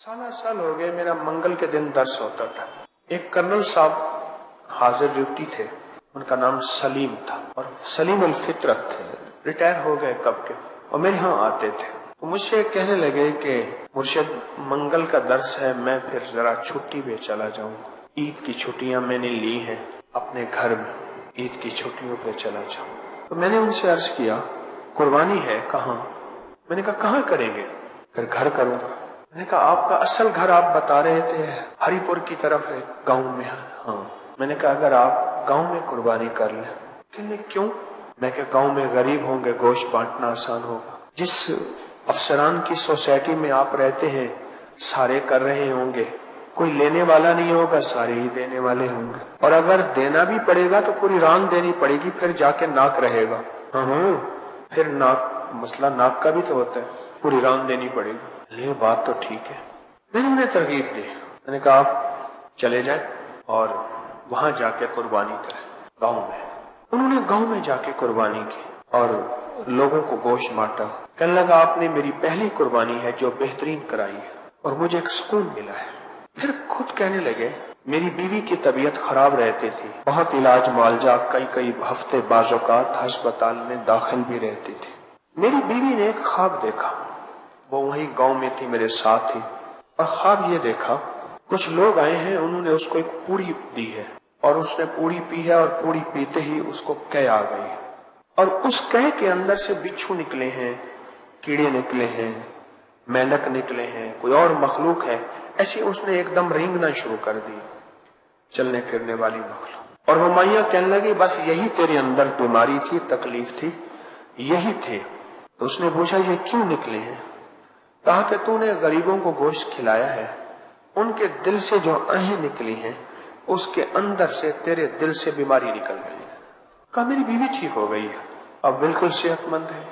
साल हो गए मेरा मंगल के दिन दर्स होता था। एक कर्नल साहब हाजिर ड्यूटी थे, उनका नाम सलीम था और सलीम अल फितरत थे, रिटायर हो गए कब के, और मेरे यहाँ आते थे। तो मुझसे कहने लगे कि मुर्शिद मंगल का दर्स है, मैं फिर जरा छुट्टी पे चला जाऊंगा। ईद की छुट्टियां मैंने ली हैं अपने घर में, ईद की छुट्टियों पे चला जाऊं। तो मैंने उनसे अर्ज किया कुर्बानी है कहाँ? मैंने कहा कहाँ करेंगे? फिर घर करूंगा। मैंने कहा आपका असल घर आप बता रहे थे हरिपुर की तरफ है, गांव में है। हाँ। मैंने कहा अगर आप गांव में कुर्बानी कर लें। कहने क्यों? मैं कहा गांव में गरीब होंगे, गोश्त बांटना आसान होगा। जिस अफसरान की सोसाइटी में आप रहते हैं सारे कर रहे होंगे, कोई लेने वाला नहीं होगा, सारे ही देने वाले होंगे, और अगर देना भी पड़ेगा तो पूरी रान देनी पड़ेगी, फिर जाके नाक रहेगा। हाँ, फिर नाक, मसला नाक का भी तो होता है, पूरी रान देनी पड़ेगी। ये बात तो ठीक है। मैंने उन्हें तरगीब दी। मैंने कहा आप चले जाएं और वहां जाके कुर्बानी करें गांव में। उन्होंने गांव में जाके कुर्बानी की और लोगों को गोश्त बांटा। कहने लगा आपने मेरी पहली कुर्बानी है जो बेहतरीन कराई है और मुझे एक सुकून मिला है। फिर खुद कहने लगे मेरी बीवी की तबीयत खराब रहती थी, बहुत इलाज मुआवजा, कई हफ्ते बाज़ौकात अस्पताल में दाखिल भी रहती थी। मेरी बीवी ने एक ख्वाब देखा, वो वहीं गांव में थी मेरे साथ ही, और ख्वाब ये देखा कुछ लोग आए हैं, उन्होंने उसको एक पूरी दी है और उसने पूरी पी है और पूरी पीते ही उसको कै आ गई है और उस कै के अंदर से बिच्छू निकले हैं, कीड़े निकले हैं, मेंढक निकले हैं, कोई और मखलूक है। ऐसी उसने एकदम रेंगना शुरू कर दी, चलने फिरने वाली मखलूक। और वो माइया कहने लगी बस यही तेरे अंदर बीमारी थी, तकलीफ थी, यही थे। तो उसने पूछा ये क्यों निकले हैं? कहा कि तूने गरीबों को गोश्त खिलाया है, उनके दिल से जो आहें निकली हैं उसके अंदर से तेरे दिल से बीमारी निकल गई है। कहा मेरी बीवी ठीक हो गई है, अब बिल्कुल सेहतमंद है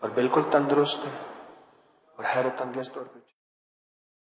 और बिल्कुल तंदुरुस्त है और हैरत अंगेज तौर पर